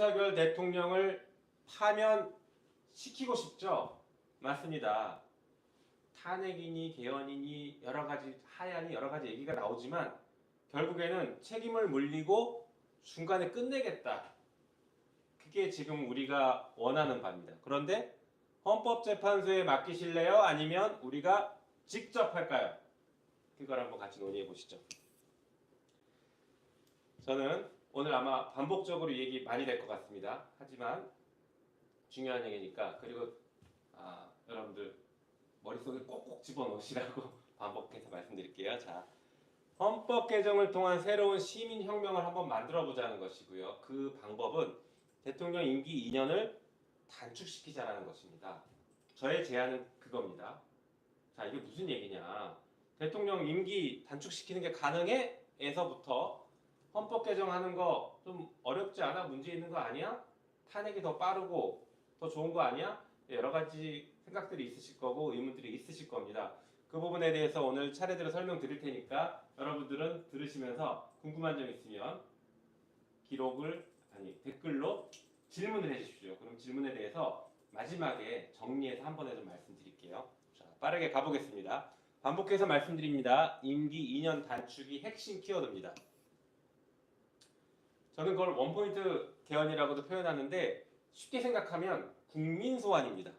윤석열 대통령을 파면시키고 싶죠? 맞습니다. 탄핵이니 개헌이니 여러 가지 하야니 여러 가지 얘기가 나오지만 결국에는 책임을 물리고 중간에 끝내겠다. 그게 지금 우리가 원하는 바입니다. 그런데 헌법재판소에 맡기실래요? 아니면 우리가 직접 할까요? 그걸 한번 같이 논의해 보시죠. 저는 오늘 아마 반복적으로 얘기 많이 될 것 같습니다. 하지만 중요한 얘기니까 그리고 여러분들 머릿속에 꼭꼭 집어넣으시라고 반복해서 말씀드릴게요. 자, 헌법 개정을 통한 새로운 시민혁명을 한번 만들어 보자는 것이고요. 그 방법은 대통령 임기 2년을 단축시키자라는 것입니다. 저의 제안은 그겁니다. 자, 이게 무슨 얘기냐? 대통령 임기 단축시키는 게 가능해? 에서부터 헌법 개정하는 거 좀 어렵지 않아? 문제 있는 거 아니야? 탄핵이 더 빠르고 더 좋은 거 아니야? 여러 가지 생각들이 있으실 거고 의문들이 있으실 겁니다. 그 부분에 대해서 오늘 차례대로 설명드릴 테니까 여러분들은 들으시면서 궁금한 점 있으면 댓글로 질문을 해주십시오. 그럼 질문에 대해서 마지막에 정리해서 한 번에 좀 말씀드릴게요. 자, 빠르게 가보겠습니다. 반복해서 말씀드립니다. 임기 2년 단축이 핵심 키워드입니다. 저는 그걸 원포인트 개헌이라고도 표현하는데 쉽게 생각하면 국민소환입니다.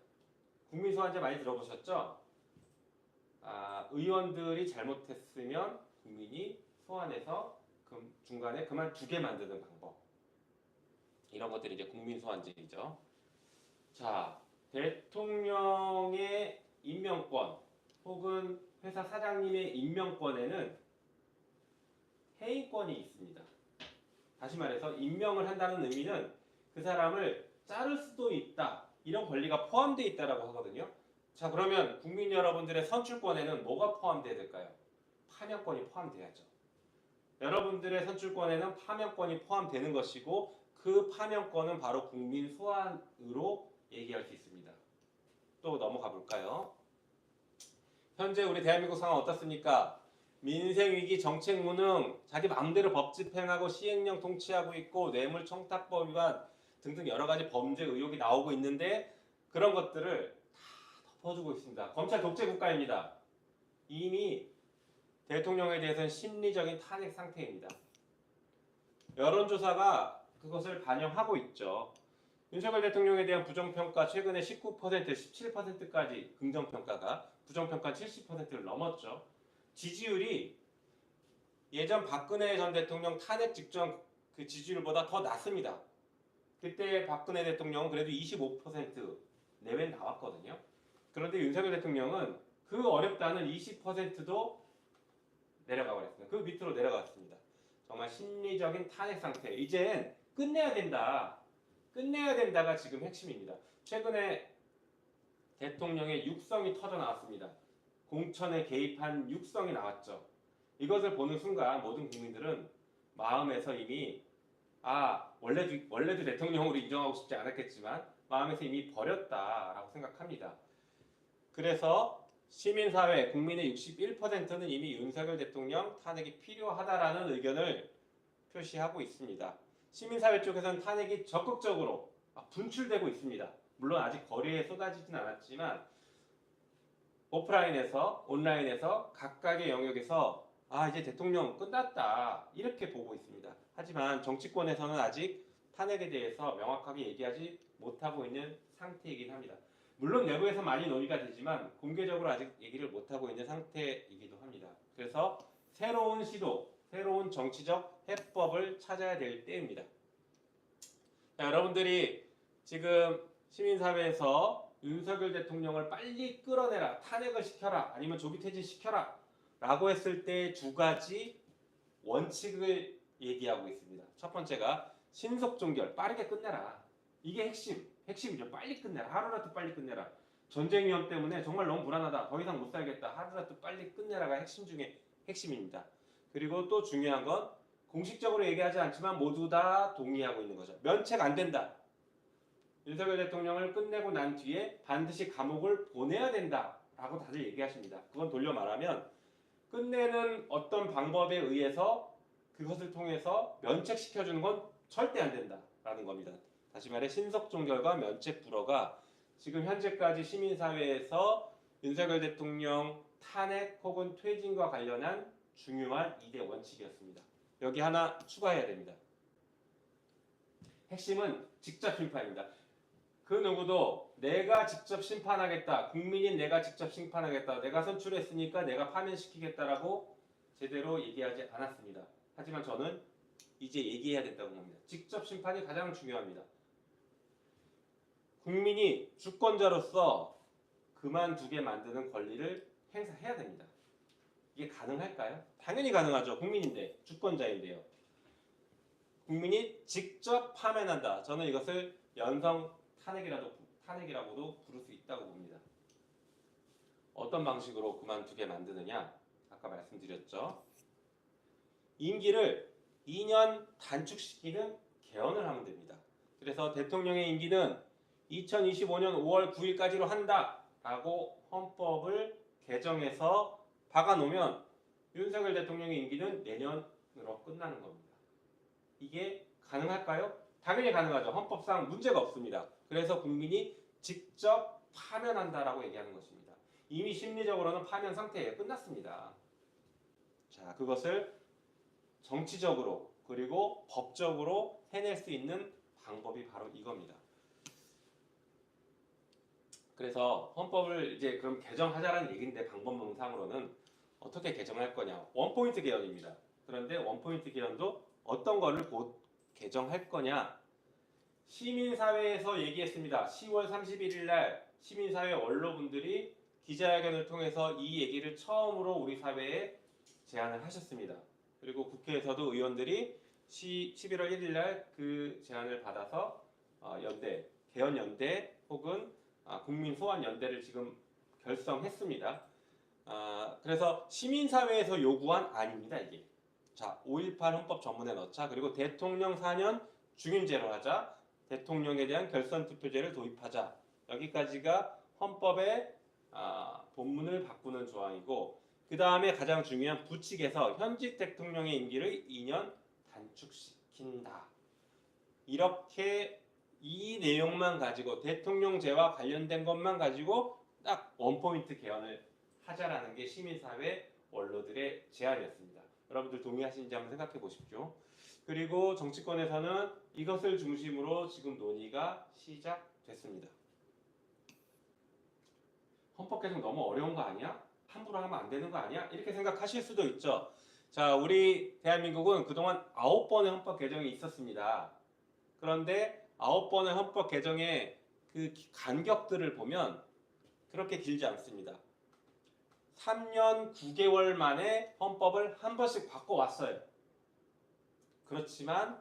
국민소환제 많이 들어보셨죠? 의원들이 잘못했으면 국민이 소환해서 중간에 그만두게 만드는 방법. 이런 것들이 이제 국민소환제이죠. 자, 대통령의 임명권 혹은 회사 사장님의 임명권에는 해임권이 있습니다. 다시 말해서 임명을 한다는 의미는 그 사람을 자를 수도 있다. 이런 권리가 포함되어 있다고 하거든요. 자, 그러면 국민 여러분들의 선출권에는 뭐가 포함되어야 될까요? 파면권이 포함돼야죠. 여러분들의 선출권에는 파면권이 포함되는 것이고 그 파면권은 바로 국민 소환으로 얘기할 수 있습니다. 또 넘어가 볼까요? 현재 우리 대한민국 상황 어떻습니까? 민생위기, 정책무능, 자기 마음대로 법 집행하고 시행령 통치하고 있고 뇌물청탁법 위반 등등 여러 가지 범죄 의혹이 나오고 있는데 그런 것들을 다 덮어주고 있습니다. 검찰 독재 국가입니다. 이미 대통령에 대해서는 심리적인 탄핵 상태입니다. 여론조사가 그것을 반영하고 있죠. 윤석열 대통령에 대한 부정평가 최근에 19%, 17%까지 긍정평가가 부정평가 70%를 넘었죠. 지지율이 예전 박근혜 전 대통령 탄핵 직전 그 지지율보다 더 낮습니다. 그때 박근혜 대통령은 그래도 25% 내외 나왔거든요. 그런데 윤석열 대통령은 그 어렵다는 20%도 내려가 버렸습니다. 그 밑으로 내려갔습니다. 정말 심리적인 탄핵 상태. 이젠 끝내야 된다. 끝내야 된다가 지금 핵심입니다. 최근에 대통령의 육성이 터져 나왔습니다. 공천에 개입한 육성이 나왔죠. 이것을 보는 순간 모든 국민들은 마음에서 이미 원래도 대통령으로 인정하고 싶지 않았겠지만 마음에서 이미 버렸다라고 생각합니다. 그래서 시민사회, 국민의 61%는 이미 윤석열 대통령 탄핵이 필요하다라는 의견을 표시하고 있습니다. 시민사회 쪽에서는 탄핵이 적극적으로 분출되고 있습니다. 물론 아직 거리에 쏟아지진 않았지만 오프라인에서 온라인에서 각각의 영역에서 이제 대통령 끝났다 이렇게 보고 있습니다. 하지만 정치권에서는 아직 탄핵에 대해서 명확하게 얘기하지 못하고 있는 상태이긴 합니다. 물론 내부에서 많이 논의가 되지만 공개적으로 아직 얘기를 못하고 있는 상태이기도 합니다. 그래서 새로운 시도, 새로운 정치적 해법을 찾아야 될 때입니다. 자, 여러분들이 지금 시민사회에서 윤석열 대통령을 빨리 끌어내라, 탄핵을 시켜라, 아니면 조기 퇴진시켜라 라고 했을 때 두 가지 원칙을 얘기하고 있습니다. 첫 번째가 신속종결, 빠르게 끝내라. 이게 핵심이죠. 빨리 끝내라. 하루라도 빨리 끝내라. 전쟁 위험 때문에 정말 너무 불안하다. 더 이상 못 살겠다. 하루라도 빨리 끝내라가 핵심 중에 핵심입니다. 그리고 또 중요한 건 공식적으로 얘기하지 않지만 모두 다 동의하고 있는 거죠. 면책 안 된다. 윤석열 대통령을 끝내고 난 뒤에 반드시 감옥을 보내야 된다라고 다들 얘기하십니다. 그건 돌려 말하면 끝내는 어떤 방법에 의해서 그것을 통해서 면책시켜주는 건 절대 안 된다라는 겁니다. 다시 말해 신석종결과 면책 불허가 지금 현재까지 시민사회에서 윤석열 대통령 탄핵 혹은 퇴진과 관련한 중요한 2대 원칙이었습니다. 여기 하나 추가해야 됩니다. 핵심은 직접 심판입니다. 그 누구도 내가 직접 심판하겠다, 국민인 내가 직접 심판하겠다, 내가 선출했으니까 내가 파면시키겠다라고 제대로 얘기하지 않았습니다. 하지만 저는 이제 얘기해야 된다고 봅니다. 직접 심판이 가장 중요합니다. 국민이 주권자로서 그만두게 만드는 권리를 행사해야 됩니다. 이게 가능할까요? 당연히 가능하죠. 국민인데, 주권자인데요. 국민이 직접 파면한다. 저는 이것을 연성 탄핵이라고도 부를 수 있다고 봅니다. 어떤 방식으로 그만두게 만드느냐? 아까 말씀드렸죠. 임기를 2년 단축시키는 개헌을 하면 됩니다. 그래서 대통령의 임기는 2025년 5월 9일까지로 한다라고 헌법을 개정해서 박아놓으면 윤석열 대통령의 임기는 내년으로 끝나는 겁니다. 이게 가능할까요? 당연히 가능하죠. 헌법상 문제가 없습니다. 그래서 국민이 직접 파면한다라고 얘기하는 것입니다. 이미 심리적으로는 파면 상태에 끝났습니다. 자, 그것을 정치적으로 그리고 법적으로 해낼 수 있는 방법이 바로 이겁니다. 그래서 헌법을 이제 그럼 개정하자라는 얘기인데 방법론상으로는 어떻게 개정할 거냐? 원포인트 개헌입니다. 그런데 원포인트 개헌도 어떤 거를 곧 개정할 거냐? 시민사회에서 얘기했습니다. 10월 31일 날 시민사회 원로분들이 기자회견을 통해서 이 얘기를 처음으로 우리 사회에 제안을 하셨습니다. 그리고 국회에서도 의원들이 11월 1일 날 그 제안을 받아서 개헌연대 혹은 국민소환연대를 지금 결성했습니다. 그래서 시민사회에서 요구한 안입니다. 이게. 자, 5.18 헌법 전문에 넣자. 그리고 대통령 4년 중임제로 하자. 대통령에 대한 결선투표제를 도입하자. 여기까지가 헌법의 본문을 바꾸는 조항이고 그 다음에 가장 중요한 부칙에서 현직 대통령의 임기를 2년 단축시킨다. 이렇게 이 내용만 가지고 대통령제와 관련된 것만 가지고 딱 원포인트 개헌을 하자라는 게 시민사회 원로들의 제안이었습니다. 여러분들 동의하시는지 한번 생각해 보십시오. 그리고 정치권에서는 이것을 중심으로 지금 논의가 시작됐습니다. 헌법 개정 너무 어려운 거 아니야? 함부로 하면 안 되는 거 아니야? 이렇게 생각하실 수도 있죠. 자, 우리 대한민국은 그동안 9번의 헌법 개정이 있었습니다. 그런데 9번의 헌법 개정의 그 간격들을 보면 그렇게 길지 않습니다. 3년 9개월 만에 헌법을 한 번씩 바꿔왔어요. 그렇지만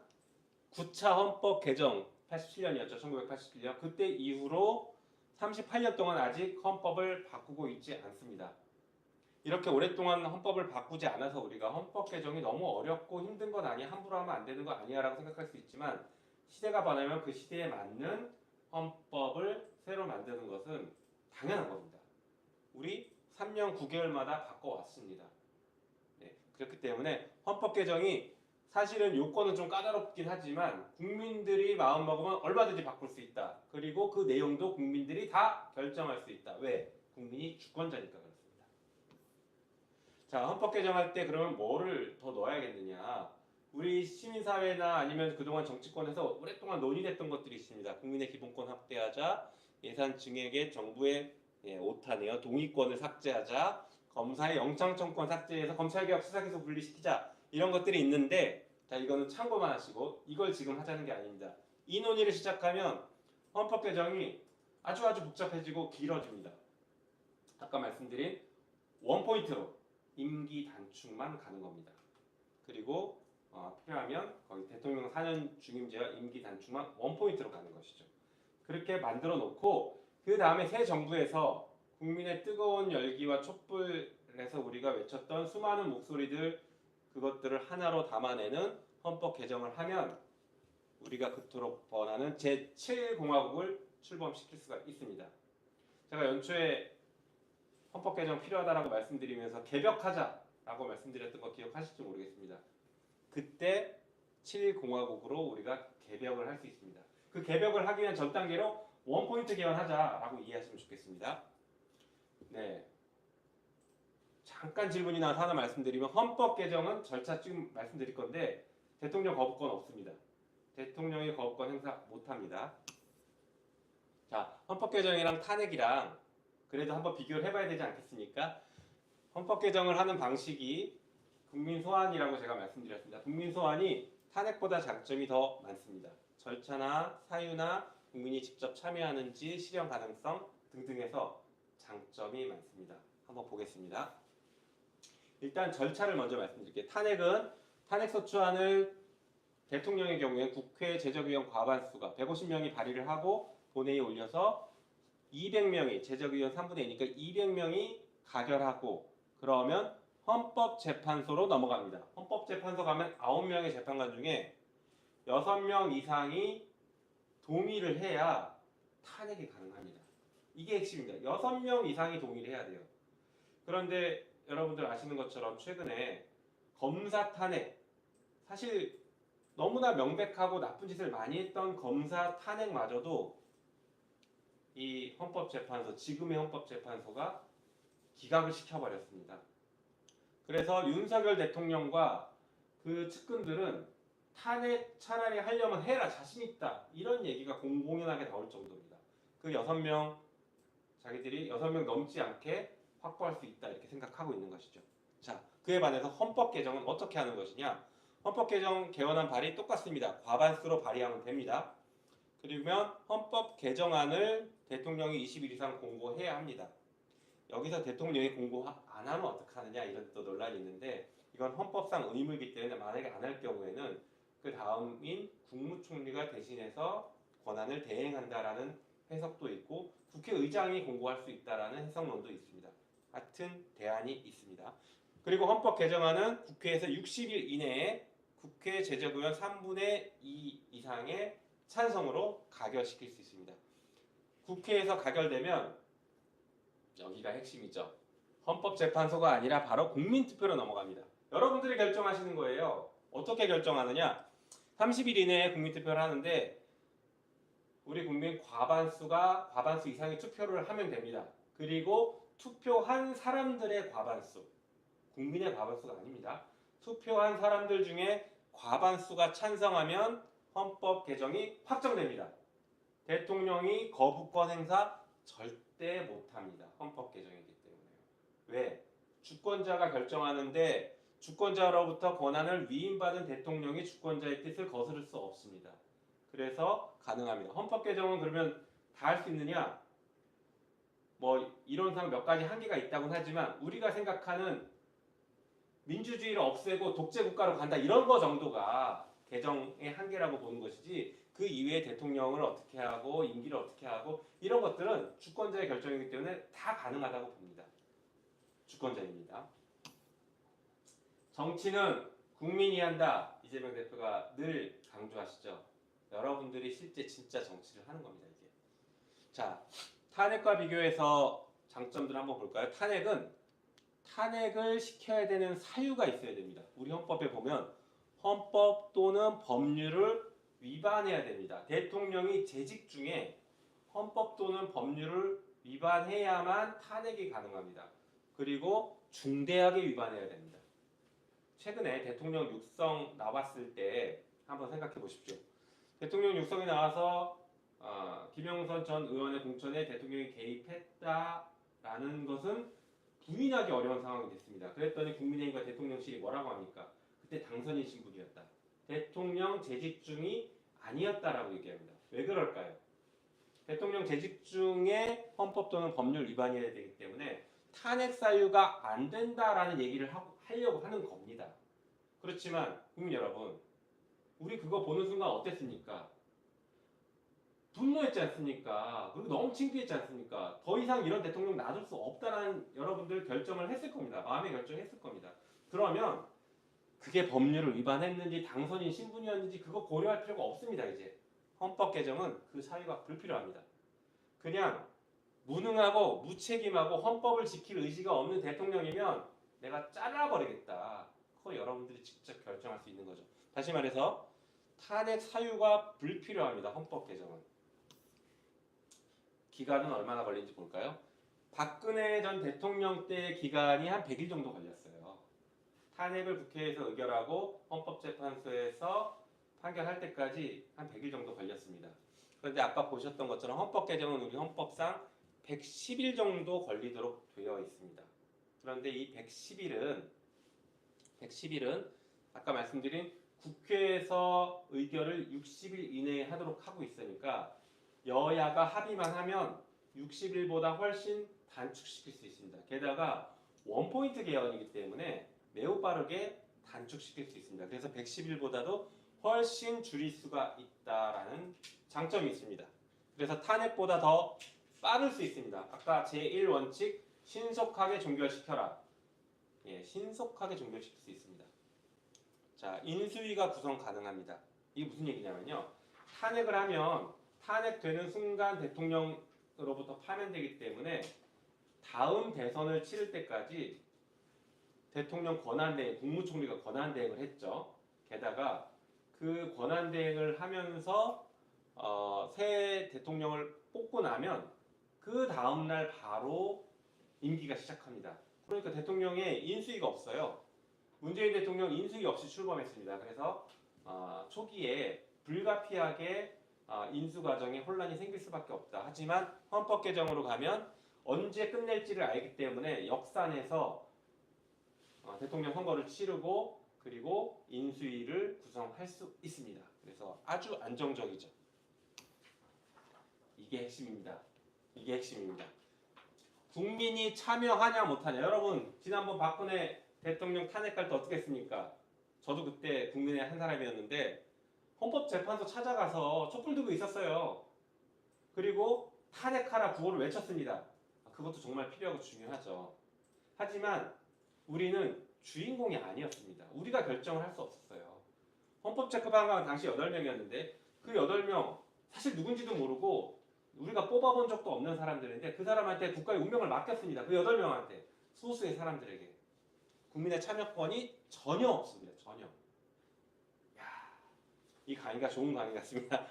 9차 헌법 개정 87년이었죠. 1987년. 그때 이후로 38년 동안 아직 헌법을 바꾸고 있지 않습니다. 이렇게 오랫동안 헌법을 바꾸지 않아서 우리가 헌법 개정이 너무 어렵고 힘든 건 아니야, 함부로 하면 안 되는 거 아니야 라고 생각할 수 있지만 시대가 변하면 그 시대에 맞는 헌법을 새로 만드는 것은 당연한 겁니다. 우리 3년 9개월마다 바꿔왔습니다. 네, 그렇기 때문에 헌법 개정이 사실은 요건은 좀 까다롭긴 하지만 국민들이 마음먹으면 얼마든지 바꿀 수 있다. 그리고 그 내용도 국민들이 다 결정할 수 있다. 왜? 국민이 주권자니까 그렇습니다. 자, 헌법 개정할 때 그러면 뭐를 더 넣어야겠느냐? 우리 시민사회나 아니면 그동안 정치권에서 오랫동안 논의됐던 것들이 있습니다. 국민의 기본권 확대하자, 예산 증액에 정부의 오타네요. 동의권을 삭제하자, 검사의 영장청권 삭제해서 검찰개혁 수사기소 분리시키자. 이런 것들이 있는데 자, 이거는 참고만 하시고 이걸 지금 하자는 게 아닙니다. 이 논의를 시작하면 헌법 개정이 아주 복잡해지고 길어집니다. 아까 말씀드린 원포인트로 임기 단축만 가는 겁니다. 그리고 필요하면 거기 대통령 4년 중임제와 임기 단축만 원포인트로 가는 것이죠. 그렇게 만들어 놓고 그 다음에 새 정부에서 국민의 뜨거운 열기와 촛불에서 우리가 외쳤던 수많은 목소리들 그것들을 하나로 담아내는 헌법 개정을 하면 우리가 그토록 번하는 제7공화국을 출범시킬 수가 있습니다. 제가 연초에 헌법 개정 필요하다라고 말씀드리면서 개벽하자라고 말씀드렸던 거 기억하실지 모르겠습니다. 그때 7공화국으로 우리가 개벽을 할 수 있습니다. 그 개벽을 하기 위한 전 단계로 원포인트 개헌하자라고 이해하시면 좋겠습니다. 네. 잠깐 질문이 나와서 하나 말씀드리면 헌법 개정은 절차 지금 말씀드릴 건데 대통령 거부권 없습니다. 대통령이 거부권 행사 못합니다. 자, 헌법 개정이랑 탄핵이랑 그래도 한번 비교를 해봐야 되지 않겠습니까? 헌법 개정을 하는 방식이 국민 소환이라고 제가 말씀드렸습니다. 국민 소환이 탄핵보다 장점이 더 많습니다. 절차나 사유나 국민이 직접 참여하는지 실현 가능성 등등에서 장점이 많습니다. 한번 보겠습니다. 일단 절차를 먼저 말씀드릴게요. 탄핵은 탄핵소추안을 대통령의 경우에 국회 제적의원 과반수가 150명이 발의를 하고 본회의에 올려서 200명이 제적의원 3분의 2니까 200명이 가결하고 그러면 헌법재판소로 넘어갑니다. 헌법재판소 가면 9명의 재판관 중에 6명 이상이 동의를 해야 탄핵이 가능합니다. 이게 핵심입니다. 6명 이상이 동의를 해야 돼요. 그런데 여러분들 아시는 것처럼 최근에 검사 탄핵, 사실 너무나 명백하고 나쁜 짓을 많이 했던 검사 탄핵마저도 이 헌법재판소, 지금의 헌법재판소가 기각을 시켜버렸습니다. 그래서 윤석열 대통령과 그 측근들은 탄핵 차라리 하려면 해라, 자신 있다, 이런 얘기가 공공연하게 나올 정도입니다. 그 6명, 자기들이 6명 넘지 않게 확보할 수 있다 이렇게 생각하고 있는 것이죠. 자, 그에 반해서 헌법 개정은 어떻게 하는 것이냐? 헌법 개정 개헌안 발의 똑같습니다. 과반수로 발의하면 됩니다. 그러면 헌법 개정안을 대통령이 20일 이상 공고해야 합니다. 여기서 대통령이 공고 안 하면 어떡하느냐 이런 또 논란이 있는데 이건 헌법상 의무이기 때문에 만약에 안 할 경우에는 그 다음인 국무총리가 대신해서 권한을 대행한다라는 해석도 있고 국회의장이 공고할 수 있다라는 해석론도 있습니다. 같은 대안이 있습니다. 그리고 헌법 개정안은 국회에서 60일 이내에 국회 제적의원 3분의 2 이상의 찬성으로 가결시킬 수 있습니다. 국회에서 가결되면 여기가 핵심이죠. 헌법재판소가 아니라 바로 국민투표로 넘어갑니다. 여러분들이 결정하시는 거예요. 어떻게 결정하느냐? 30일 이내에 국민투표를 하는데 우리 국민 과반수 이상의 투표를 하면 됩니다. 그리고 투표한 사람들의 과반수, 국민의 과반수가 아닙니다. 투표한 사람들 중에 과반수가 찬성하면 헌법 개정이 확정됩니다. 대통령이 거부권 행사 절대 못합니다. 헌법 개정이기 때문에요. 왜? 주권자가 결정하는데 주권자로부터 권한을 위임받은 대통령이 주권자의 뜻을 거스를 수 없습니다. 그래서 가능합니다. 헌법 개정은 그러면 다 할 수 있느냐? 뭐 이론상 몇 가지 한계가 있다고는 하지만 우리가 생각하는 민주주의를 없애고 독재 국가로 간다 이런 거 정도가 개정의 한계라고 보는 것이지 그 이외에 대통령을 어떻게 하고 임기를 어떻게 하고 이런 것들은 주권자의 결정이기 때문에 다 가능하다고 봅니다. 주권자입니다. 정치는 국민이 한다. 이재명 대표가 늘 강조하시죠. 여러분들이 실제 진짜 정치를 하는 겁니다. 이게. 자, 탄핵과 비교해서 장점들 한번 볼까요? 탄핵을 시켜야 되는 사유가 있어야 됩니다. 우리 헌법에 보면 헌법 또는 법률을 위반해야 됩니다. 대통령이 재직 중에 헌법 또는 법률을 위반해야만 탄핵이 가능합니다. 그리고 중대하게 위반해야 됩니다. 최근에 대통령 육성 나왔을 때 한번 생각해 보십시오. 대통령 육성이 나와서 김영선 전 의원의 공천에 대통령이 개입했다라는 것은 부인하기 어려운 상황이 됐습니다. 그랬더니 국민의힘과 대통령실이 뭐라고 합니까? 그때 당선인 신분이었다. 대통령 재직 중이 아니었다라고 얘기합니다. 왜 그럴까요? 대통령 재직 중에 헌법 또는 법률 위반이어야 되기 때문에 탄핵 사유가 안 된다라는 얘기를 하려고 하는 겁니다. 그렇지만 국민 여러분, 우리 그거 보는 순간 어땠습니까? 분노했지 않습니까? 그리고 너무 창피했지 않습니까? 더 이상 이런 대통령 놔둘 수 없다라는 여러분들 결정을 했을 겁니다. 마음의 결정했을 겁니다. 그러면 그게 법률을 위반했는지 당선인 신분이었는지 그거 고려할 필요가 없습니다. 이제 헌법 개정은 그 사유가 불필요합니다. 그냥 무능하고 무책임하고 헌법을 지킬 의지가 없는 대통령이면 내가 잘라버리겠다. 그거 여러분들이 직접 결정할 수 있는 거죠. 다시 말해서 탄핵 사유가 불필요합니다. 헌법 개정은. 기간은 얼마나 걸린지 볼까요? 박근혜 전 대통령 때 기간이 한 100일 정도 걸렸어요. 탄핵을 국회에서 의결하고 헌법재판소에서 판결할 때까지 한 100일 정도 걸렸습니다. 그런데 아까 보셨던 것처럼 헌법 개정은 우리 헌법상 110일 정도 걸리도록 되어 있습니다. 그런데 이 110일은 아까 말씀드린 국회에서 의결을 60일 이내에 하도록 하고 있으니까 여야가 합의만 하면 60일보다 훨씬 단축시킬 수 있습니다. 게다가 원포인트 개헌이기 때문에 매우 빠르게 단축시킬 수 있습니다. 그래서 110일보다도 훨씬 줄일 수가 있다라는 장점이 있습니다. 그래서 탄핵보다 더 빠를 수 있습니다. 아까 제1원칙 신속하게 종결시켜라. 예, 신속하게 종결시킬 수 있습니다. 자, 인수위가 구성 가능합니다. 이게 무슨 얘기냐면요. 탄핵을 하면 탄핵되는 순간 대통령으로부터 파면되기 때문에 다음 대선을 치를 때까지 대통령 권한대행, 국무총리가 권한대행을 했죠. 게다가 그 권한대행을 하면서 새 대통령을 뽑고 나면 그 다음날 바로 임기가 시작합니다. 그러니까 대통령의 인수위가 없어요. 문재인 대통령 인수위 없이 출범했습니다. 그래서 초기에 불가피하게 인수 과정에 혼란이 생길 수밖에 없다. 하지만 헌법 개정으로 가면 언제 끝낼지를 알기 때문에 역산해서 대통령 선거를 치르고 그리고 인수위를 구성할 수 있습니다. 그래서 아주 안정적이죠. 이게 핵심입니다. 이게 핵심입니다. 국민이 참여하냐 못하냐. 여러분 지난번 박근혜 대통령 탄핵할 때 어떻게 했습니까? 저도 그때 국민의 한 사람이었는데 헌법재판소 찾아가서 촛불 들고 있었어요. 그리고 탄핵하라 구호를 외쳤습니다. 그것도 정말 필요하고 중요하죠. 하지만 우리는 주인공이 아니었습니다. 우리가 결정을 할 수 없었어요. 헌법재판관은 당시 8명이었는데 그 8명 사실 누군지도 모르고 우리가 뽑아본 적도 없는 사람들인데 그 사람한테 국가의 운명을 맡겼습니다. 그 8명한테 소수의 사람들에게 국민의 참여권이 전혀 없습니다. 전혀. 이 강의가 좋은 강의 같습니다.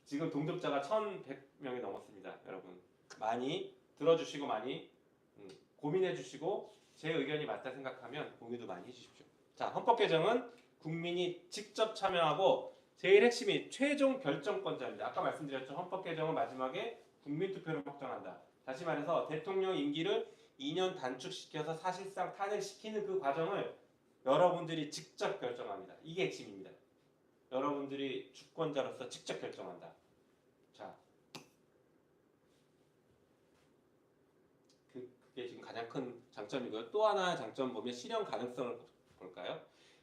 지금 동접자가 1,100명이 넘었습니다. 여러분 많이 들어주시고 많이 고민해 주시고 제 의견이 맞다 생각하면 공유도 많이 해주십시오. 자, 헌법 개정은 국민이 직접 참여하고 제일 핵심이 최종 결정권자입니다. 아까 말씀드렸죠. 헌법 개정은 마지막에 국민투표로 확정한다. 다시 말해서 대통령 임기를 2년 단축시켜서 사실상 탄핵시키는 그 과정을 여러분들이 직접 결정합니다. 이게 핵심입니다. 여러분들이 주권자로서 직접 결정한다. 자, 그게 지금 가장 큰 장점이고요. 또 하나의 장점 보면 실현 가능성을 볼까요?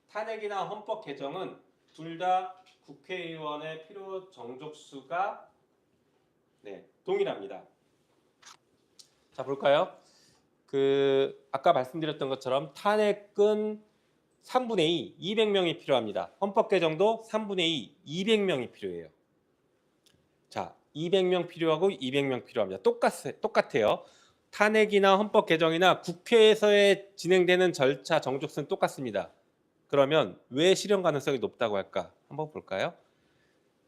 탄핵이나 헌법 개정은 둘 다 국회의원의 필요 정족수가 동일합니다. 자, 볼까요? 아까 말씀드렸던 것처럼 탄핵은 3분의 2, 200명이 필요합니다. 헌법 개정도 3분의 2, 200명이 필요해요. 자, 200명 필요하고 200명 필요합니다. 똑같아요. 탄핵이나 헌법 개정이나 국회에서의 진행되는 절차 정족수는 똑같습니다. 그러면 왜 실현 가능성이 높다고 할까? 한번 볼까요?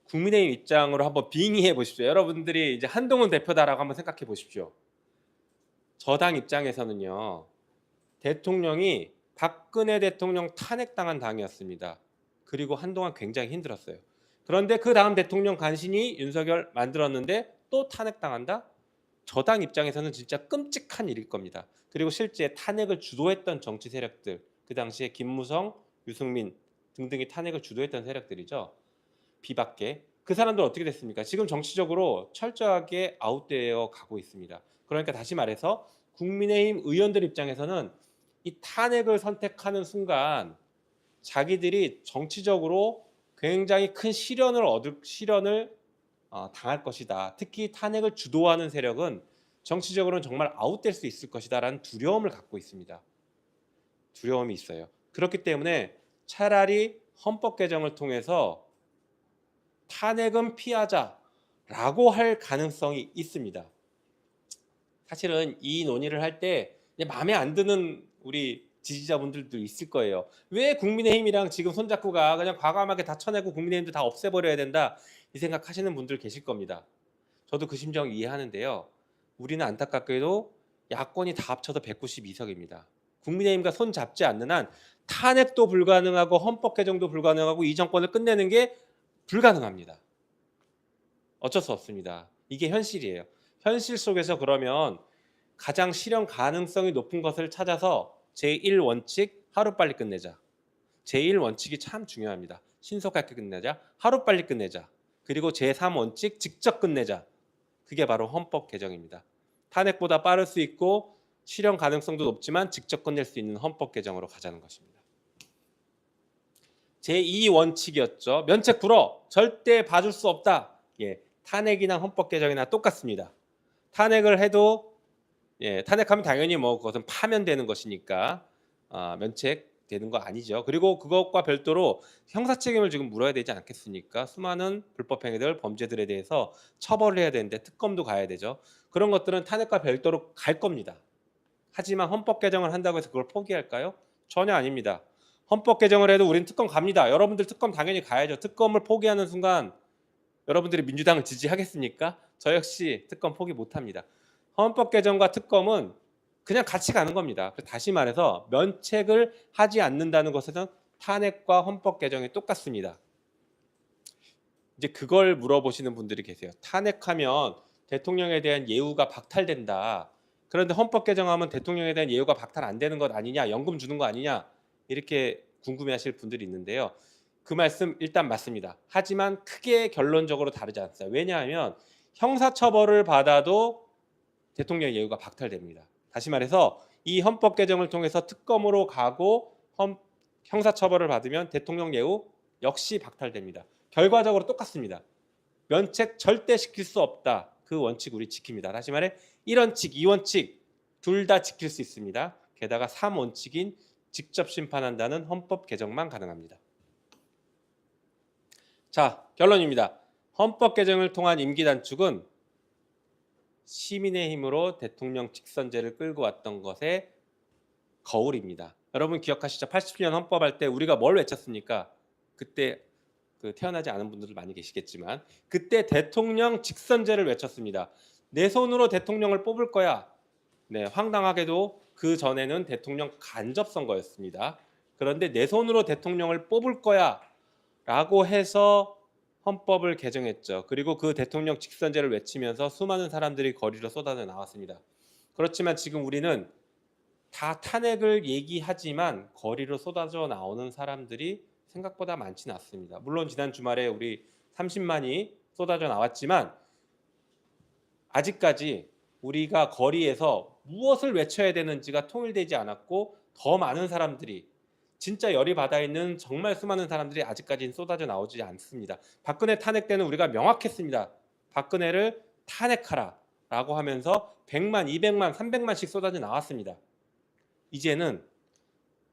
국민의힘 입장으로 한번 빙의해 보십시오. 여러분들이 이제 한동훈 대표다라고 한번 생각해 보십시오. 저당 입장에서는요. 대통령이 박근혜 대통령 탄핵당한 당이었습니다. 그리고 한동안 굉장히 힘들었어요. 그런데 그 다음 대통령 간신히 윤석열 만들었는데 또 탄핵당한다? 저당 입장에서는 진짜 끔찍한 일일 겁니다. 그리고 실제 탄핵을 주도했던 정치 세력들, 그 당시에 김무성, 유승민 등등이 탄핵을 주도했던 세력들이죠. 비박계. 그 사람들 어떻게 됐습니까? 지금 정치적으로 철저하게 아웃되어 가고 있습니다. 그러니까 다시 말해서 국민의힘 의원들 입장에서는 이 탄핵을 선택하는 순간 자기들이 정치적으로 굉장히 큰 시련을 당할 것이다. 특히 탄핵을 주도하는 세력은 정치적으로는 정말 아웃될 수 있을 것이다라는 두려움을 갖고 있습니다. 두려움이 있어요. 그렇기 때문에 차라리 헌법 개정을 통해서 탄핵은 피하자라고 할 가능성이 있습니다. 사실은 이 논의를 할 때 마음에 안 드는 우리 지지자분들도 있을 거예요. 왜 국민의힘이랑 지금 손잡고 가? 그냥 과감하게 다 쳐내고 국민의힘도 다 없애버려야 된다. 이 생각하시는 분들 계실 겁니다. 저도 그 심정 이해하는데요. 우리는 안타깝게도 야권이 다 합쳐서 192석입니다. 국민의힘과 손 잡지 않는 한 탄핵도 불가능하고 헌법 개정도 불가능하고 이 정권을 끝내는 게 불가능합니다. 어쩔 수 없습니다. 이게 현실이에요. 현실 속에서 그러면 가장 실현 가능성이 높은 것을 찾아서 제1원칙 하루빨리 끝내자. 제1원칙이 참 중요합니다. 신속하게 끝내자. 하루빨리 끝내자. 그리고 제3원칙 직접 끝내자. 그게 바로 헌법 개정입니다. 탄핵보다 빠를 수 있고 실현 가능성도 높지만 직접 끝낼 수 있는 헌법 개정으로 가자는 것입니다. 제2원칙이었죠. 면책 불허. 절대 봐줄 수 없다. 예, 탄핵이나 헌법 개정이나 똑같습니다. 탄핵을 해도 탄핵하면 당연히 뭐 그것은 파면되는 것이니까 면책되는 거 아니죠. 그리고 그것과 별도로 형사 책임을 지금 물어야 되지 않겠습니까? 수많은 불법 행위들, 범죄들에 대해서 처벌을 해야 되는데 특검도 가야 되죠. 그런 것들은 탄핵과 별도로 갈 겁니다. 하지만 헌법 개정을 한다고 해서 그걸 포기할까요? 전혀 아닙니다. 헌법 개정을 해도 우리는 특검 갑니다. 여러분들 특검 당연히 가야죠. 특검을 포기하는 순간 여러분들이 민주당을 지지하겠습니까? 저 역시 특검 포기 못합니다. 헌법 개정과 특검은 그냥 같이 가는 겁니다. 다시 말해서 면책을 하지 않는다는 것은 탄핵과 헌법 개정이 똑같습니다. 이제 그걸 물어보시는 분들이 계세요. 탄핵하면 대통령에 대한 예우가 박탈된다. 그런데 헌법 개정하면 대통령에 대한 예우가 박탈 안 되는 것 아니냐, 연금 주는 거 아니냐, 이렇게 궁금해하실 분들이 있는데요. 그 말씀 일단 맞습니다. 하지만 크게 결론적으로 다르지 않습니다. 왜냐하면 형사처벌을 받아도 대통령의 예우가 박탈됩니다. 다시 말해서 이 헌법 개정을 통해서 특검으로 가고 형사처벌을 받으면 대통령 예우 역시 박탈됩니다. 결과적으로 똑같습니다. 면책 절대 시킬 수 없다. 그 원칙 우리 지킵니다. 다시 말해 1원칙, 2원칙 둘 다 지킬 수 있습니다. 게다가 3원칙인 직접 심판한다는 헌법 개정만 가능합니다. 자, 결론입니다. 헌법 개정을 통한 임기 단축은 시민의 힘으로 대통령 직선제를 끌고 왔던 것의 거울입니다. 여러분 기억하시죠? 87년 헌법할 때 우리가 뭘 외쳤습니까? 그때 태어나지 않은 분들도 많이 계시겠지만 그때 대통령 직선제를 외쳤습니다. 내 손으로 대통령을 뽑을 거야. 네, 황당하게도 그 전에는 대통령 간접선거였습니다. 그런데 내 손으로 대통령을 뽑을 거야 라고 해서 헌법을 개정했죠. 그리고 그 대통령 직선제를 외치면서 수많은 사람들이 거리로 쏟아져 나왔습니다. 그렇지만 지금 우리는 다 탄핵을 얘기하지만 거리로 쏟아져 나오는 사람들이 생각보다 많지는 않습니다. 물론 지난 주말에 우리 30만이 쏟아져 나왔지만 아직까지 우리가 거리에서 무엇을 외쳐야 되는지가 통일되지 않았고 더 많은 사람들이 진짜 열이 받아 있는 정말 수많은 사람들이 아직까지는 쏟아져 나오지 않습니다. 박근혜 탄핵 때는 우리가 명확했습니다. 박근혜를 탄핵하라 라고 하면서 100만, 200만, 300만씩 쏟아져 나왔습니다. 이제는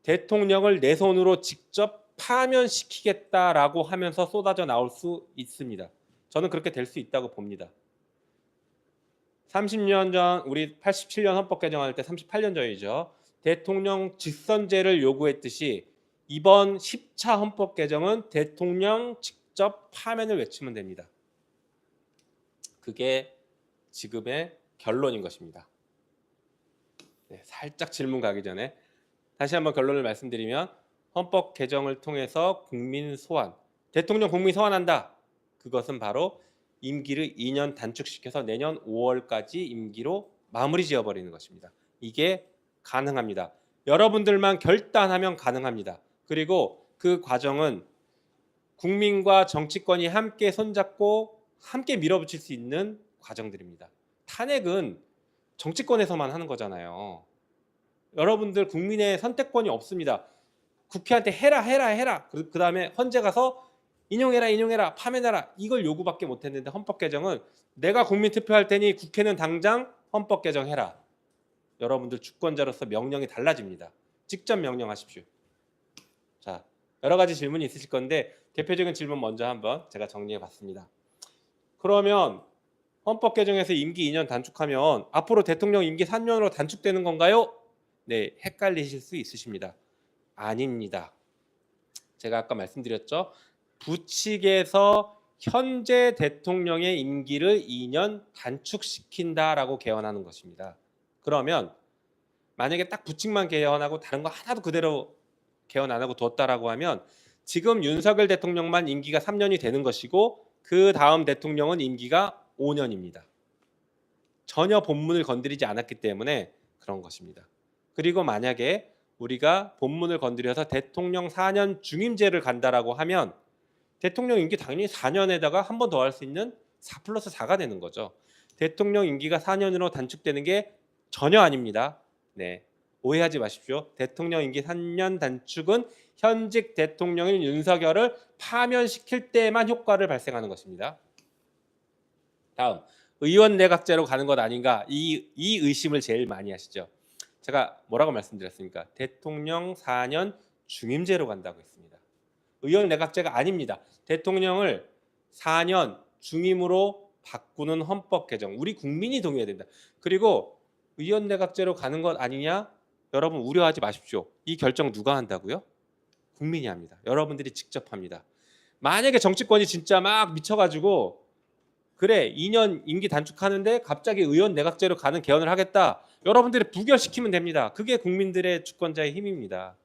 대통령을 내 손으로 직접 파면시키겠다라고 하면서 쏟아져 나올 수 있습니다. 저는 그렇게 될 수 있다고 봅니다. 30년 전 우리 87년 헌법 개정할 때 38년 전이죠. 대통령 직선제를 요구했듯이 이번 10차 헌법 개정은 대통령 직접 파면을 외치면 됩니다. 그게 지금의 결론인 것입니다. 네, 살짝 질문 가기 전에 다시 한번 결론을 말씀드리면 헌법 개정을 통해서 국민 소환, 대통령 국민 소환한다. 그것은 바로 임기를 2년 단축시켜서 내년 5월까지 임기로 마무리 지어버리는 것입니다. 이게 가능합니다. 여러분들만 결단하면 가능합니다. 그리고 그 과정은 국민과 정치권이 함께 손잡고 함께 밀어붙일 수 있는 과정들입니다. 탄핵은 정치권에서만 하는 거잖아요. 여러분들 국민의 선택권이 없습니다. 국회한테 해라. 그 다음에 헌재 가서 인용해라, 파면해라 이걸 요구밖에 못했는데 헌법 개정은 내가 국민 투표할 테니 국회는 당장 헌법 개정해라. 여러분들 주권자로서 명령이 달라집니다. 직접 명령하십시오. 자, 여러 가지 질문이 있으실 건데 대표적인 질문 먼저 한번 제가 정리해 봤습니다. 그러면 헌법 개정에서 임기 2년 단축하면 앞으로 대통령 임기 3년으로 단축되는 건가요? 네, 헷갈리실 수 있으십니다. 아닙니다. 제가 아까 말씀드렸죠. 부칙에서 현재 대통령의 임기를 2년 단축시킨다라고 개헌하는 것입니다. 그러면 만약에 딱 부칙만 개헌하고 다른 거 하나도 그대로 개헌 안 하고 뒀다라고 하면 지금 윤석열 대통령만 임기가 3년이 되는 것이고 그 다음 대통령은 임기가 5년입니다. 전혀 본문을 건드리지 않았기 때문에 그런 것입니다. 그리고 만약에 우리가 본문을 건드려서 대통령 4년 중임제를 간다라고 하면 대통령 임기 당연히 4년에다가 한 번 더 할 수 있는 4 플러스 4가 되는 거죠. 대통령 임기가 4년으로 단축되는 게 전혀 아닙니다. 네, 오해하지 마십시오. 대통령 임기 3년 단축은 현직 대통령인 윤석열을 파면시킬 때만 효과를 발생하는 것입니다. 다음, 의원 내각제로 가는 것 아닌가, 이 의심을 제일 많이 하시죠. 제가 뭐라고 말씀드렸습니까? 대통령 4년 중임제로 간다고 했습니다. 의원 내각제가 아닙니다. 대통령을 4년 중임으로 바꾸는 헌법 개정, 우리 국민이 동의해야 된다. 그리고 의원 내각제로 가는 것 아니냐? 여러분 우려하지 마십시오. 이 결정 누가 한다고요? 국민이 합니다. 여러분들이 직접 합니다. 만약에 정치권이 진짜 막 미쳐가지고 그래 2년 임기 단축하는데 갑자기 의원 내각제로 가는 개헌을 하겠다. 여러분들이 부결시키면 됩니다. 그게 국민들의 주권자의 힘입니다.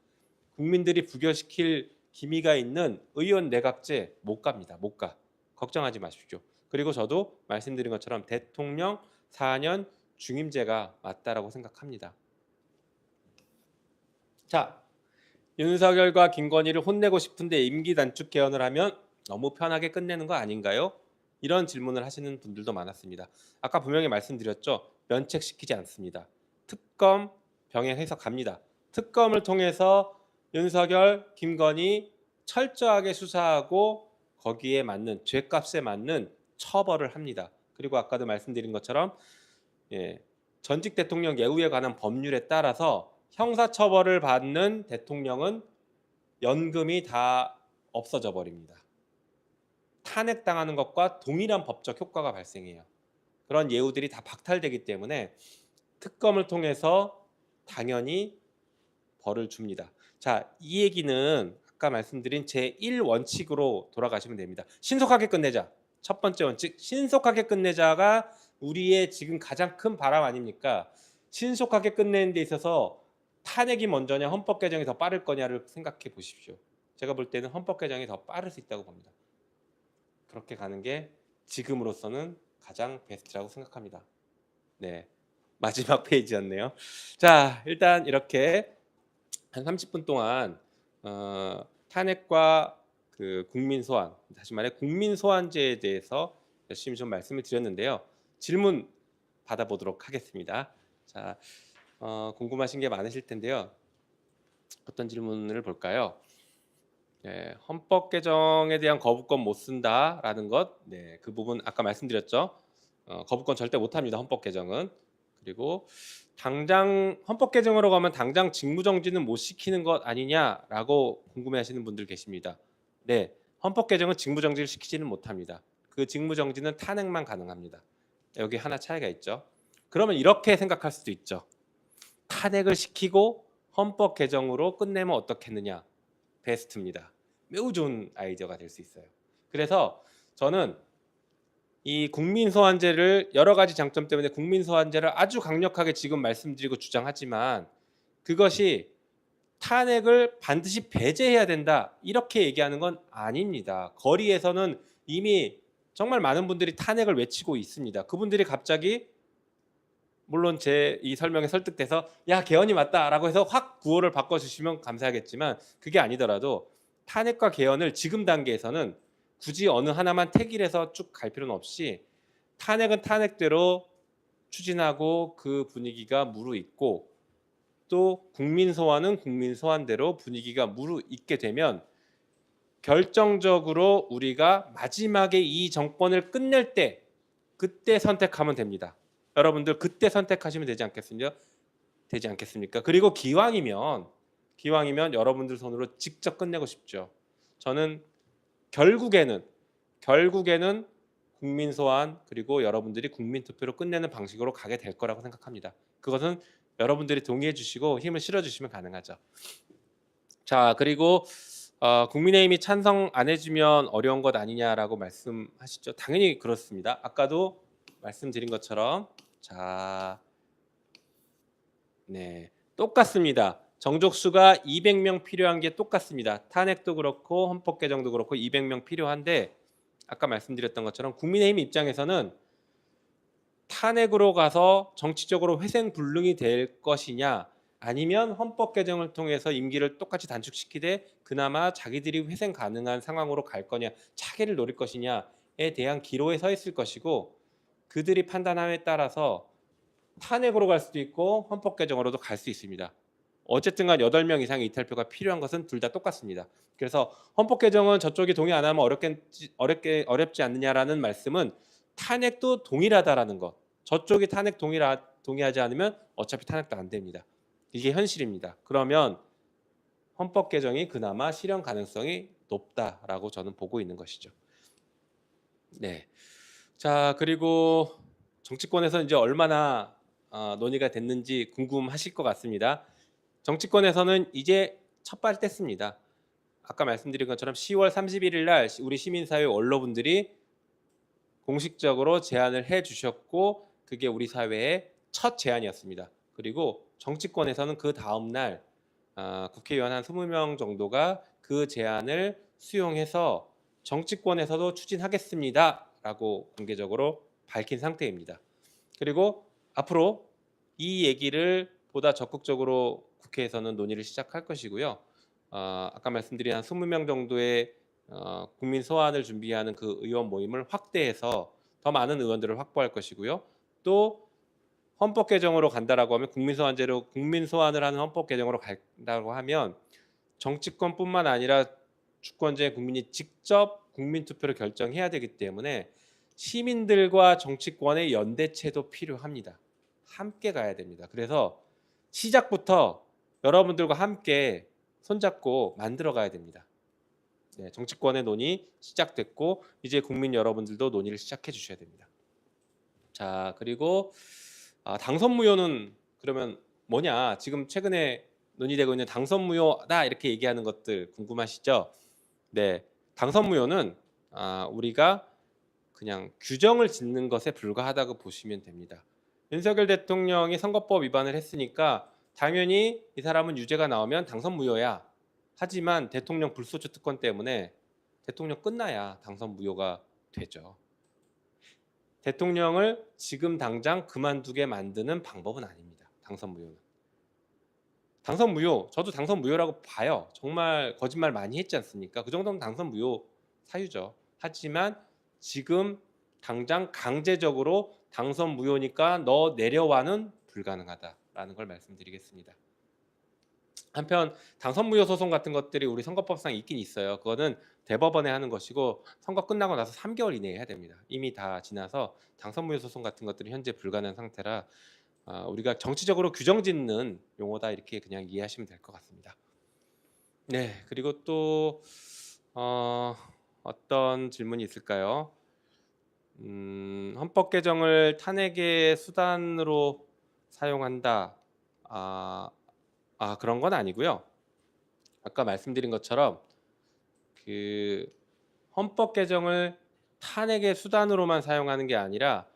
국민들이 부결시킬 기미가 있는 의원 내각제 못 갑니다. 못 가. 걱정하지 마십시오. 그리고 저도 말씀드린 것처럼 대통령 4년 중임제가 맞다라고 생각합니다. 자, 윤석열과 김건희를 혼내고 싶은데 임기 단축 개헌을 하면 너무 편하게 끝내는 거 아닌가요? 이런 질문을 하시는 분들도 많았습니다. 아까 분명히 말씀드렸죠. 면책시키지 않습니다. 특검 병행해서 갑니다. 특검을 통해서 윤석열, 김건희 철저하게 수사하고 거기에 맞는 죄값에 맞는 처벌을 합니다. 그리고 아까도 말씀드린 것처럼 전직 대통령 예우에 관한 법률에 따라서 형사처벌을 받는 대통령은 연금이 다 없어져 버립니다. 탄핵당하는 것과 동일한 법적 효과가 발생해요. 그런 예우들이 다 박탈되기 때문에 특검을 통해서 당연히 벌을 줍니다. 자, 이 얘기는 아까 말씀드린 제1원칙으로 돌아가시면 됩니다. 신속하게 끝내자. 첫 번째 원칙, 신속하게 끝내자가 우리의 지금 가장 큰 바람 아닙니까? 신속하게 끝내는 데 있어서 탄핵이 먼저냐 헌법 개정이 더 빠를 거냐를 생각해 보십시오. 제가 볼 때는 헌법 개정이 더 빠를 수 있다고 봅니다. 그렇게 가는 게 지금으로서는 가장 베스트라고 생각합니다. 네, 마지막 페이지였네요. 자, 일단 이렇게 한 30분 동안 탄핵과 그 국민 소환, 다시 말해 국민 소환제에 대해서 열심히 좀 말씀을 드렸는데요. 질문 받아보도록 하겠습니다. 자, 궁금하신 게 많으실 텐데요. 어떤 질문을 볼까요? 네, 헌법 개정에 대한 거부권 못 쓴다라는 것, 네, 그 부분 아까 말씀드렸죠. 거부권 절대 못 합니다. 헌법 개정은. 그리고 당장 헌법 개정으로 가면 당장 직무정지는 못 시키는 것 아니냐라고 궁금해하시는 분들 계십니다. 네, 헌법 개정은 직무정지를 시키지는 못합니다. 그 직무정지는 탄핵만 가능합니다. 여기 하나 차이가 있죠. 그러면 이렇게 생각할 수도 있죠. 탄핵을 시키고 헌법 개정으로 끝내면 어떻겠느냐? 베스트입니다. 매우 좋은 아이디어가 될 수 있어요. 그래서 저는 이 국민소환제를 여러 가지 장점 때문에 국민소환제를 아주 강력하게 지금 말씀드리고 주장하지만 그것이 탄핵을 반드시 배제해야 된다 이렇게 얘기하는 건 아닙니다. 거리에서는 이미 정말 많은 분들이 탄핵을 외치고 있습니다. 그분들이 갑자기 물론 제 이 설명에 설득돼서 야 개헌이 맞다라고 해서 확 구호를 바꿔주시면 감사하겠지만 그게 아니더라도 탄핵과 개헌을 지금 단계에서는 굳이 어느 하나만 택일해서 쭉 갈 필요는 없이 탄핵은 탄핵대로 추진하고 그 분위기가 무르익고 또 국민 소환은 국민 소환대로 분위기가 무르익게 되면 결정적으로 우리가 마지막에 이 정권을 끝낼 때 그때 선택하면 됩니다. 여러분들 그때 선택하시면 되지 않겠습니까? 그리고 기왕이면 여러분들 손으로 직접 끝내고 싶죠. 저는 결국에는 국민 소환 그리고 여러분들이 국민 투표로 끝내는 방식으로 가게 될 거라고 생각합니다. 그것은 여러분들이 동의해 주시고 힘을 실어 주시면 가능하죠. 자, 그리고 국민의힘이 찬성 안 해주면 어려운 것 아니냐라고 말씀하시죠. 당연히 그렇습니다. 아까도 말씀드린 것처럼 자, 네, 똑같습니다. 정족수가 200명 필요한 게 똑같습니다. 탄핵도 그렇고 헌법 개정도 그렇고 200명 필요한데 아까 말씀드렸던 것처럼 국민의힘 입장에서는 탄핵으로 가서 정치적으로 회생불능이 될 것이냐 아니면 헌법 개정을 통해서 임기를 똑같이 단축시키되 그나마 자기들이 회생 가능한 상황으로 갈 거냐 차기를 노릴 것이냐에 대한 기로에 서 있을 것이고 그들이 판단함에 따라서 탄핵으로 갈 수도 있고 헌법 개정으로도 갈 수 있습니다. 어쨌든 간 8명 이상의 이탈표가 필요한 것은 둘 다 똑같습니다. 그래서 헌법 개정은 저쪽이 동의 안 하면 어렵지 않느냐라는 말씀은 탄핵도 동일하다라는 것. 저쪽이 탄핵 동의하지 않으면 어차피 탄핵도 안 됩니다. 이게 현실입니다. 그러면 헌법 개정이 그나마 실현 가능성이 높다라고 저는 보고 있는 것이죠. 네. 자, 그리고 정치권에서 이제 얼마나 논의가 됐는지 궁금하실 것 같습니다. 정치권에서는 이제 첫발 뗐습니다. 아까 말씀드린 것처럼 10월 31일 날 우리 시민사회 원로분들이 공식적으로 제안을 해주셨고 그게 우리 사회의 첫 제안이었습니다. 그리고 정치권에서는 그 다음 날 국회의원 한 20명 정도가 그 제안을 수용해서 정치권에서도 추진하겠습니다 라고 공개적으로 밝힌 상태입니다. 그리고 앞으로 이 얘기를 보다 적극적으로 국회에서는 논의를 시작할 것이고요. 아까 말씀드린 한 20명 정도의 국민 소환을 준비하는 그 의원 모임을 확대해서 더 많은 의원들을 확보할 것이고요. 또 헌법 개정으로 간다라고 하면 국민 소환을 하는 헌법 개정으로 간다고 하면 정치권뿐만 아니라 주권자의 국민이 직접 국민 투표를 결정해야 되기 때문에 시민들과 정치권의 연대체도 필요합니다. 함께 가야 됩니다. 그래서 시작부터 여러분들과 함께 손잡고 만들어 가야 됩니다. 네, 정치권의 논의 시작됐고 이제 국민 여러분들도 논의를 시작해 주셔야 됩니다. 자, 그리고 당선 무효는 그러면 뭐냐? 지금 최근에 논의되고 있는 당선 무효다 이렇게 얘기하는 것들 궁금하시죠? 네, 당선 무효는 우리가 그냥 규정을 짓는 것에 불과하다고 보시면 됩니다. 윤석열 대통령이 선거법 위반을 했으니까 당연히 이 사람은 유죄가 나오면 당선 무효야. 하지만 대통령 불소추 특권 때문에 대통령 끝나야 당선 무효가 되죠. 대통령을 지금 당장 그만두게 만드는 방법은 아닙니다. 당선 무효는. 당선 무효, 저도 당선 무효라고 봐요. 정말 거짓말 많이 했지 않습니까? 그 정도면 당선 무효 사유죠. 하지만 지금 당장 강제적으로 당선 무효니까 너 내려와는 불가능하다라는 걸 말씀드리겠습니다. 한편 당선 무효 소송 같은 것들이 우리 선거법상 있긴 있어요. 그거는 대법원에 하는 것이고 선거 끝나고 나서 3개월 이내에 해야 됩니다. 이미 다 지나서 당선 무효 소송 같은 것들은 현재 불가능한 상태라 우리가 정치적으로 규정짓는 용어다 이렇게 그냥 이해하시면 될 것 같습니다. 네, 그리고 또 어떤 질문이 있을까요? 헌법 개정을 탄핵의 수단으로 사용한다. 그런 건 아니고요. 아까 말씀드린 것처럼 그 헌법 개정을 탄핵의 수단으로만 사용하는 게 아니라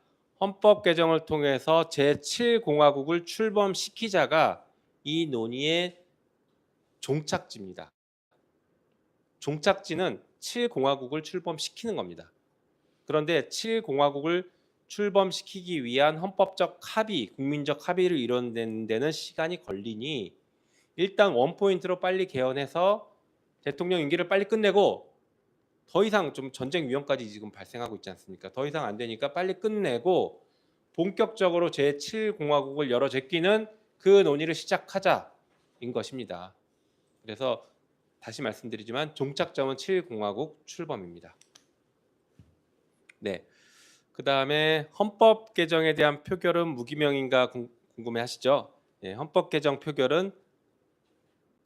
헌법 개정을 통해서 제7공화국을 출범시키자가 이 논의의 종착지입니다. 종착지는 7공화국을 출범시키는 겁니다. 그런데 7공화국을 출범시키기 위한 헌법적 합의, 국민적 합의를 이뤄내는 데는 시간이 걸리니 일단 원포인트로 빨리 개헌해서 대통령 임기를 빨리 끝내고 더 이상 좀 전쟁 위험까지 지금 발생하고 있지 않습니까? 더 이상 안 되니까 빨리 끝내고 본격적으로 제7공화국을 열어 제끼는 그 논의를 시작하자인 것입니다. 그래서 다시 말씀드리지만 종착점은 7공화국 출범입니다. 네. 그다음에 헌법 개정에 대한 표결은 무기명인가 궁금해하시죠? 네, 헌법 개정 표결은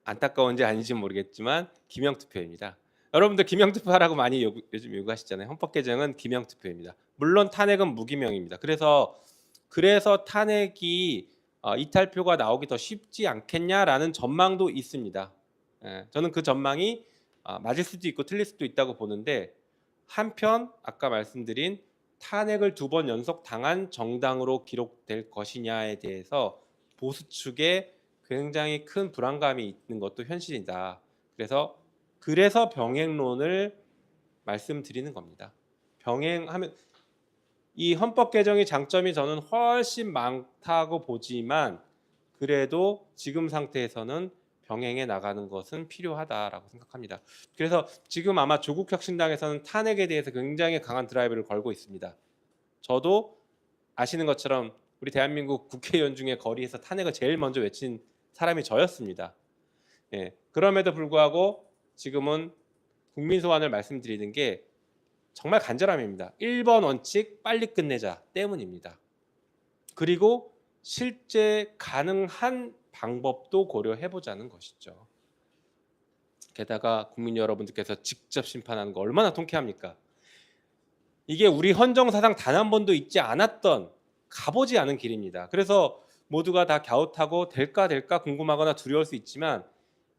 안타까운지 아닌지 모르겠지만 기명 투표입니다. 여러분들 기명 투표하라고 많이 요즘 요구하시잖아요. 헌법 개정은 기명 투표입니다. 물론 탄핵은 무기명입니다. 그래서 탄핵이 이탈표가 나오기 더 쉽지 않겠냐라는 전망도 있습니다. 저는 그 전망이 맞을 수도 있고 틀릴 수도 있다고 보는데, 한편 아까 말씀드린 탄핵을 2번 연속 당한 정당으로 기록될 것이냐에 대해서 보수 측에 굉장히 큰 불안감이 있는 것도 현실이다. 그래서 병행론을 말씀드리는 겁니다. 병행하면 이 헌법 개정의 장점이 저는 훨씬 많다고 보지만, 그래도 지금 상태에서는 병행해 나가는 것은 필요하다라고 생각합니다. 그래서 지금 아마 조국혁신당에서는 탄핵에 대해서 굉장히 강한 드라이브를 걸고 있습니다. 저도 아시는 것처럼 우리 대한민국 국회의원 중에 거리에서 탄핵을 제일 먼저 외친 사람이 저였습니다. 그럼에도 불구하고 지금은 국민 소환을 말씀드리는 게 정말 간절함입니다. 1번 원칙 빨리 끝내자 때문입니다. 그리고 실제 가능한 방법도 고려해보자는 것이죠. 게다가 국민 여러분들께서 직접 심판하는 거 얼마나 통쾌합니까? 이게 우리 헌정사상 단 한 번도 있지 않았던, 가보지 않은 길입니다. 그래서 모두가 다 갸웃하고 될까 궁금하거나 두려울 수 있지만,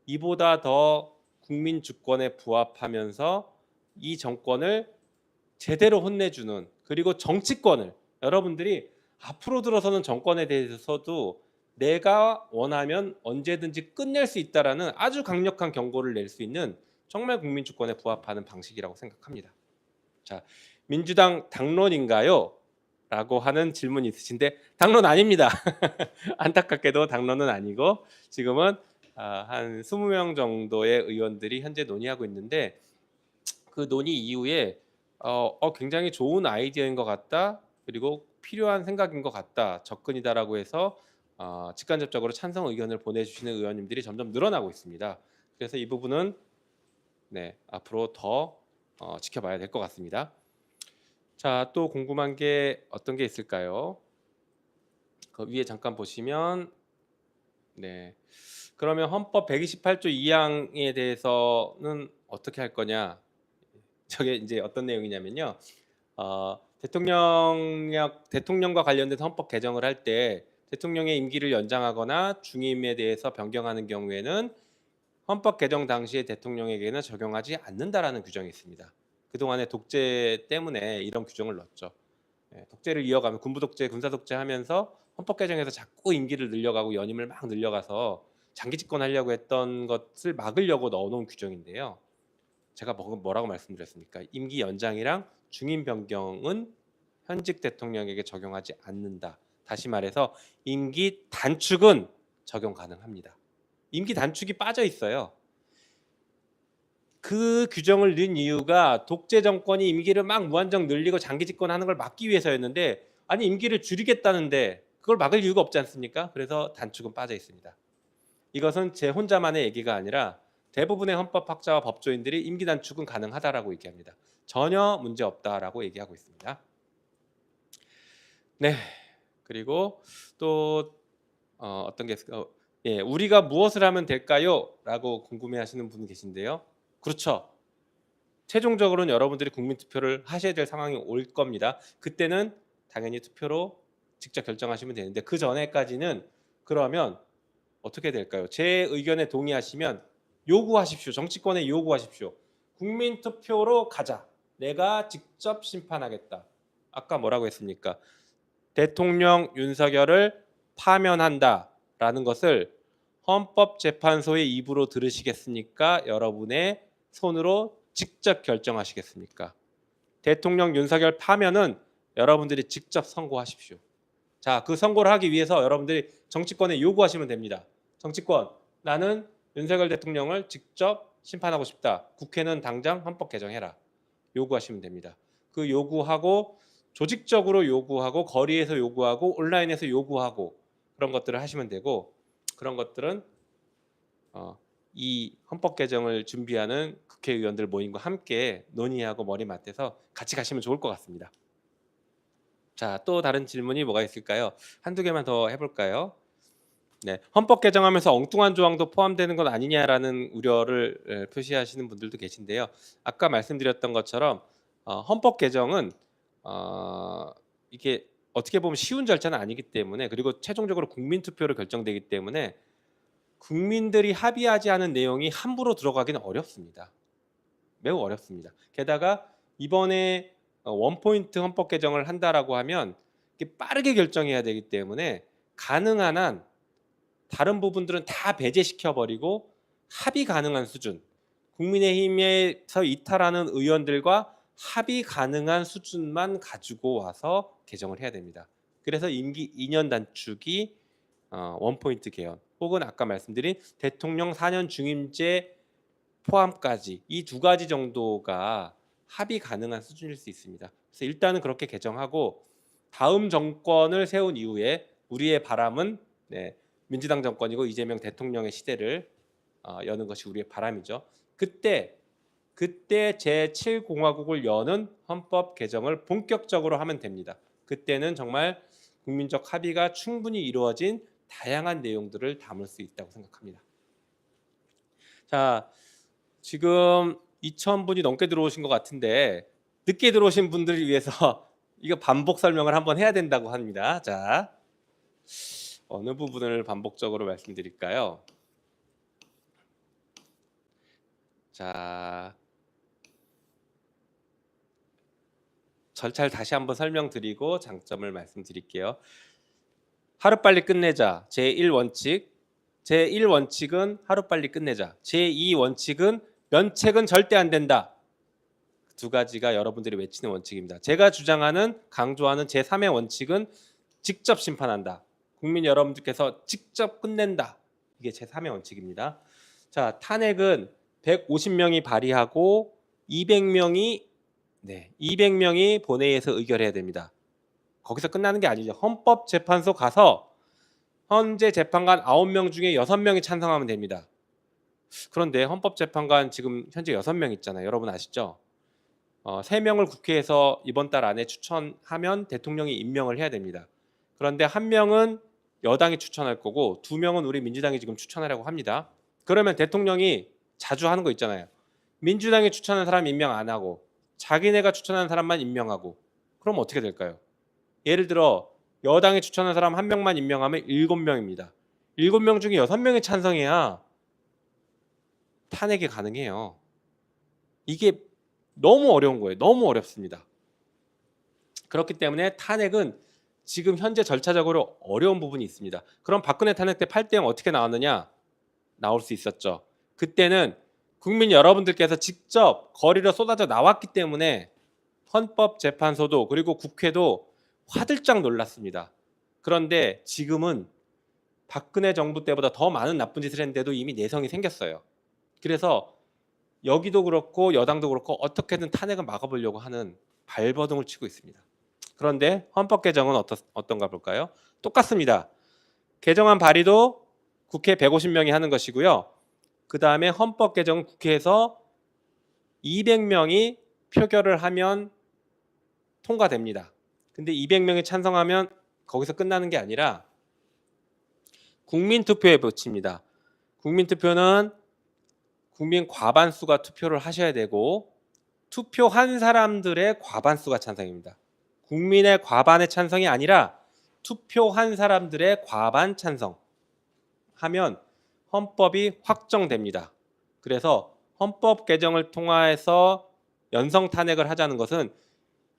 이보다 더 국민 주권에 부합하면서 이 정권을 제대로 혼내주는, 그리고 정치권을, 여러분들이 앞으로 들어서는 정권에 대해서도 내가 원하면 언제든지 끝낼 수 있다라는 아주 강력한 경고를 낼 수 있는 정말 국민 주권에 부합하는 방식이라고 생각합니다. 자, 민주당 당론인가요? 라고 하는 질문이 있으신데, 당론 아닙니다. 안타깝게도 당론은 아니고, 지금은 한 20명 정도의 의원들이 현재 논의하고 있는데, 그 논의 이후에 굉장히 좋은 아이디어인 것 같다, 그리고 필요한 생각인 것 같다, 접근이다라고 해서 직간접적으로 찬성 의견을 보내주시는 의원님들이 점점 늘어나고 있습니다. 그래서 이 부분은 앞으로 더 지켜봐야 될 것 같습니다. 자, 또 궁금한 게 어떤 게 있을까요? 그 위에 잠깐 보시면, 그러면 헌법 128조 2항에 대해서는 어떻게 할 거냐? 저게 이제 어떤 내용이냐면요. 대통령과 관련된 헌법 개정을 할 때 대통령의 임기를 연장하거나 중임에 대해서 변경하는 경우에는 헌법 개정 당시에 대통령에게는 적용하지 않는다라는 규정이 있습니다. 그동안의 독재 때문에 이런 규정을 넣었죠. 독재를 이어가면 군부 독재, 군사 독재 하면서 헌법 개정에서 자꾸 임기를 늘려가고 연임을 막 늘려가서 장기 집권하려고 했던 것을 막으려고 넣어놓은 규정인데요. 제가 뭐라고 말씀드렸습니까? 임기 연장이랑 중임 변경은 현직 대통령에게 적용하지 않는다. 다시 말해서 임기 단축은 적용 가능합니다. 임기 단축이 빠져 있어요. 그 규정을 넣은 이유가 독재 정권이 임기를 막 무한정 늘리고 장기 집권하는 걸 막기 위해서였는데, 아니 임기를 줄이겠다는데 그걸 막을 이유가 없지 않습니까? 그래서 단축은 빠져 있습니다. 이것은 제 혼자만의 얘기가 아니라 대부분의 헌법학자와 법조인들이 임기 단축은 가능하다라고 얘기합니다. 전혀 문제 없다라고 얘기하고 있습니다. 그리고 또 어떤 게 있을까요? 우리가 무엇을 하면 될까요? 라고 궁금해하시는 분이 계신데요. 그렇죠. 최종적으로는 여러분들이 국민투표를 하셔야 될 상황이 올 겁니다. 그때는 당연히 투표로 직접 결정하시면 되는데, 그 전에까지는 그러면 어떻게 될까요? 제 의견에 동의하시면 요구하십시오. 정치권에 요구하십시오. 국민투표로 가자. 내가 직접 심판하겠다. 아까 뭐라고 했습니까? 대통령 윤석열을 파면한다라는 것을 헌법재판소의 입으로 들으시겠습니까? 여러분의 손으로 직접 결정하시겠습니까? 대통령 윤석열 파면은 여러분들이 직접 선고하십시오. 자, 그 선고를 하기 위해서 여러분들이 정치권에 요구하시면 됩니다. 정치권, 나는 윤석열 대통령을 직접 심판하고 싶다. 국회는 당장 헌법 개정해라. 요구하시면 됩니다. 그 요구하고, 조직적으로 요구하고, 거리에서 요구하고, 온라인에서 요구하고, 그런 것들을 하시면 되고, 그런 것들은 이 헌법 개정을 준비하는 국회의원들 모임과 함께 논의하고 머리 맞대서 같이 가시면 좋을 것 같습니다. 자, 또 다른 질문이 뭐가 있을까요? 한두 개만 더 해볼까요? 헌법 개정하면서 엉뚱한 조항도 포함되는 건 아니냐라는 우려를 표시하시는 분들도 계신데요. 아까 말씀드렸던 것처럼 헌법 개정은 이게 어떻게 보면 쉬운 절차는 아니기 때문에, 그리고 최종적으로 국민투표로 결정되기 때문에 국민들이 합의하지 않은 내용이 함부로 들어가기는 어렵습니다. 매우 어렵습니다. 게다가 이번에 원포인트 헌법 개정을 한다라고 하면 빠르게 결정해야 되기 때문에 가능한 한 다른 부분들은 다 배제시켜 버리고 합의 가능한 수준, 국민의힘에서 이탈하는 의원들과 합의 가능한 수준만 가지고 와서 개정을 해야 됩니다. 그래서 임기 2년 단축이 원포인트 개헌, 혹은 아까 말씀드린 대통령 4년 중임제 포함까지 이 두 가지 정도가 합의 가능한 수준일 수 있습니다. 그래서 일단은 그렇게 개정하고 다음 정권을 세운 이후에 우리의 바람은 민주당 정권이고 이재명 대통령의 시대를 여는 것이 우리의 바람이죠. 그때 제7공화국을 여는 헌법 개정을 본격적으로 하면 됩니다. 그때는 정말 국민적 합의가 충분히 이루어진 다양한 내용들을 담을 수 있다고 생각합니다. 자, 지금 2,000분이 넘게 들어오신 것 같은데 늦게 들어오신 분들을 위해서 이거 반복 설명을 한번 해야 된다고 합니다. 자, 어느 부분을 반복적으로 말씀드릴까요? 자, 절차를 다시 한번 설명드리고 장점을 말씀드릴게요. 하루빨리 끝내자. 제1원칙. 제1원칙은 하루빨리 끝내자. 제2원칙은 면책은 절대 안 된다. 두 가지가 여러분들이 외치는 원칙입니다. 제가 주장하는, 강조하는 제3의 원칙은 직접 심판한다. 국민 여러분들께서 직접 끝낸다. 이게 제3의 원칙입니다. 자, 탄핵은 150명이 발의하고 200명이 본회의에서 의결해야 됩니다. 거기서 끝나는 게 아니죠. 헌법재판소 가서 현재 재판관 9명 중에 6명이 찬성하면 됩니다. 그런데 헌법재판관 지금 현재 6명 있잖아요. 여러분 아시죠? 3명을 국회에서 이번 달 안에 추천하면 대통령이 임명을 해야 됩니다. 그런데 1명은 여당이 추천할 거고 2명은 우리 민주당이 지금 추천하려고 합니다. 그러면 대통령이 자주 하는 거 있잖아요. 민주당이 추천한 사람 임명 안 하고 자기네가 추천한 사람만 임명하고, 그럼 어떻게 될까요? 예를 들어 여당이 추천한 사람 1명만 임명하면 7명입니다. 7명 중에 6명이 찬성해야 탄핵이 가능해요. 이게 너무 어려운 거예요. 너무 어렵습니다. 그렇기 때문에 탄핵은 지금 현재 절차적으로 어려운 부분이 있습니다. 그럼 박근혜 탄핵 때 8대0 어떻게 나왔느냐? 나올 수 있었죠. 그때는 국민 여러분들께서 직접 거리로 쏟아져 나왔기 때문에 헌법재판소도 그리고 국회도 화들짝 놀랐습니다. 그런데 지금은 박근혜 정부 때보다 더 많은 나쁜 짓을 했는데도 이미 내성이 생겼어요. 그래서 여기도 그렇고 여당도 그렇고 어떻게든 탄핵을 막아보려고 하는 발버둥을 치고 있습니다. 그런데 헌법 개정은 어떤가 볼까요? 똑같습니다. 개정안 발의도 국회 150명이 하는 것이고요. 그 다음에 헌법 개정은 국회에서 200명이 표결을 하면 통과됩니다. 근데 200명이 찬성하면 거기서 끝나는 게 아니라 국민투표에 붙입니다. 국민투표는 국민 과반수가 투표를 하셔야 되고 투표한 사람들의 과반수가 찬성입니다. 국민의 과반의 찬성이 아니라 투표한 사람들의 과반 찬성 하면 헌법이 확정됩니다. 그래서 헌법 개정을 통해서 연성 탄핵을 하자는 것은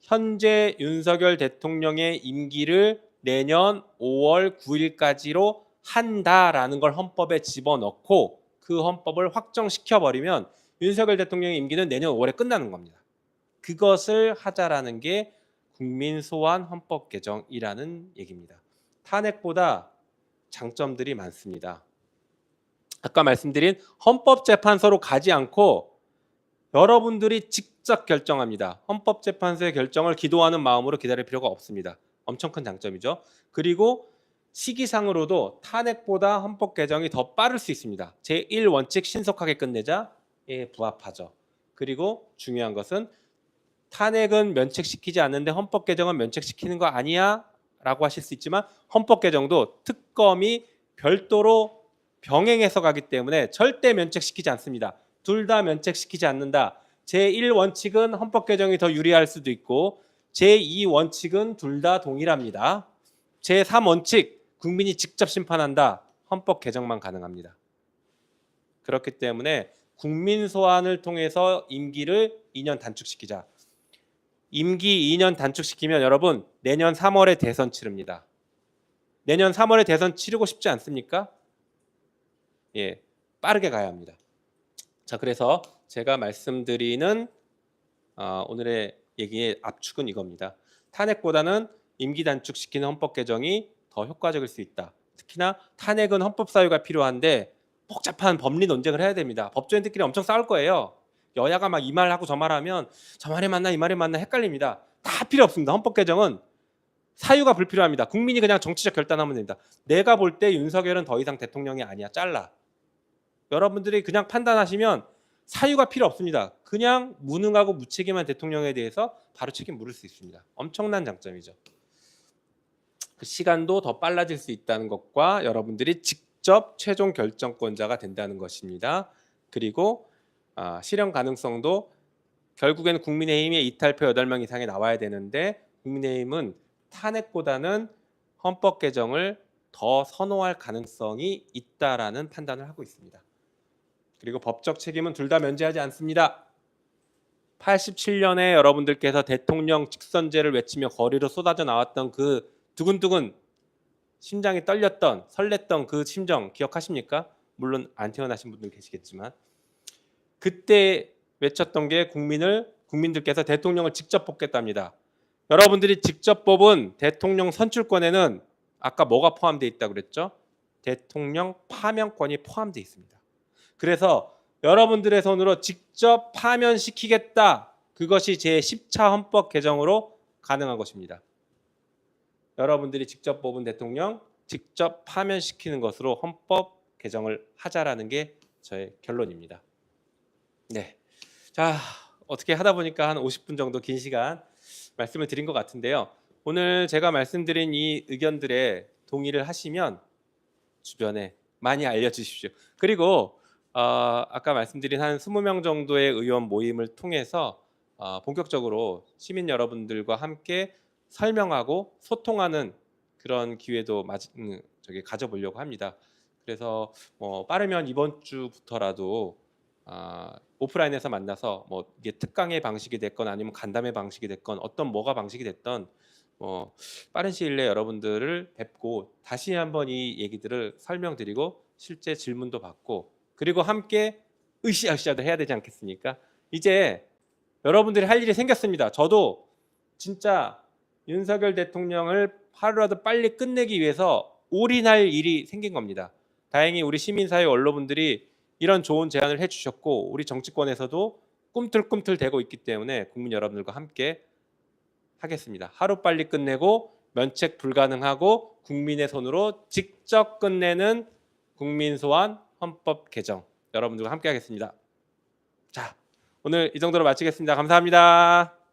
현재 윤석열 대통령의 임기를 내년 5월 9일까지로 한다라는 걸 헌법에 집어넣고 그 헌법을 확정시켜버리면 윤석열 대통령의 임기는 내년 5월에 끝나는 겁니다. 그것을 하자라는 게 국민 소환 헌법 개정이라는 얘기입니다. 탄핵보다 장점들이 많습니다. 아까 말씀드린 헌법재판소로 가지 않고 여러분들이 직접 결정합니다. 헌법재판소의 결정을 기도하는 마음으로 기다릴 필요가 없습니다. 엄청 큰 장점이죠. 그리고 시기상으로도 탄핵보다 헌법 개정이 더 빠를 수 있습니다. 제1원칙 신속하게 끝내자에 부합하죠. 그리고 중요한 것은 탄핵은 면책시키지 않는데 헌법 개정은 면책시키는 거 아니야? 라고 하실 수 있지만 헌법 개정도 특검이 별도로 병행해서 가기 때문에 절대 면책시키지 않습니다. 둘 다 면책시키지 않는다. 제1원칙은 헌법 개정이 더 유리할 수도 있고 제2 원칙은 둘 다 동일합니다. 제3 원칙, 국민이 직접 심판한다. 헌법 개정만 가능합니다. 그렇기 때문에 국민 소환을 통해서 임기를 2년 단축시키자. 임기 2년 단축시키면 여러분 내년 3월에 대선 치릅니다. 내년 3월에 대선 치르고 싶지 않습니까? 예, 빠르게 가야 합니다. 자, 그래서 제가 말씀드리는 오늘의 얘기의 압축은 이겁니다. 탄핵보다는 임기 단축시키는 헌법 개정이 더 효과적일 수 있다. 특히나 탄핵은 헌법 사유가 필요한데 복잡한 법리 논쟁을 해야 됩니다. 법조인들끼리 엄청 싸울 거예요. 여야가 막 이 말하고 저 말하면 저 말이 맞나 이 말이 맞나 헷갈립니다. 다 필요 없습니다. 헌법 개정은 사유가 불필요합니다. 국민이 그냥 정치적 결단하면 됩니다. 내가 볼 때 윤석열은 더 이상 대통령이 아니야. 잘라. 여러분들이 그냥 판단하시면 사유가 필요 없습니다. 그냥 무능하고 무책임한 대통령에 대해서 바로 책임 물을 수 있습니다. 엄청난 장점이죠. 그 시간도 더 빨라질 수 있다는 것과 여러분들이 직접 최종 결정권자가 된다는 것입니다. 그리고 실현 가능성도 결국에는 국민의힘의 이탈표 8명 이상이 나와야 되는데 국민의힘은 탄핵보다는 헌법 개정을 더 선호할 가능성이 있다라는 판단을 하고 있습니다. 그리고 법적 책임은 둘 다 면제하지 않습니다. 87년에 여러분들께서 대통령 직선제를 외치며 거리로 쏟아져 나왔던 그 두근두근 심장이 떨렸던 설렜던 그 심정 기억하십니까? 물론 안 태어나신 분들 계시겠지만 그때 외쳤던 게 국민들께서 대통령을 직접 뽑겠답니다. 여러분들이 직접 뽑은 대통령 선출권에는 아까 뭐가 포함되어 있다고 그랬죠? 대통령 파면권이 포함되어 있습니다. 그래서 여러분들의 손으로 직접 파면시키겠다. 그것이 제10차 헌법 개정으로 가능한 것입니다. 여러분들이 직접 뽑은 대통령 직접 파면시키는 것으로 헌법 개정을 하자라는 게 저의 결론입니다. 네, 자 어떻게 하다 보니까 한 50분 정도 긴 시간 말씀을 드린 것 같은데요. 오늘 제가 말씀드린 이 의견들에 동의를 하시면 주변에 많이 알려주십시오. 그리고 아까 말씀드린 한 20명 정도의 의원 모임을 통해서 본격적으로 시민 여러분들과 함께 설명하고 소통하는 그런 기회도 가져보려고 합니다. 그래서 빠르면 이번 주부터라도 오프라인에서 만나서 이게 특강의 방식이 됐건 아니면 간담회 방식이 됐건 어떤 뭐가 방식이 됐던 빠른 시일 내에 여러분들을 뵙고 다시 한번 이 얘기들을 설명드리고 실제 질문도 받고 그리고 함께 으쌰으쌰도 해야 되지 않겠습니까? 이제 여러분들이 할 일이 생겼습니다. 저도 진짜 윤석열 대통령을 하루라도 빨리 끝내기 위해서 올인할 일이 생긴 겁니다. 다행히 우리 시민사회 언론분들이 이런 좋은 제안을 해주셨고 우리 정치권에서도 꿈틀꿈틀 대고 있기 때문에 국민 여러분들과 함께 하겠습니다. 하루빨리 끝내고 면책 불가능하고 국민의 손으로 직접 끝내는 국민소환 헌법 개정 여러분들과 함께 하겠습니다. 자, 오늘 이 정도로 마치겠습니다. 감사합니다.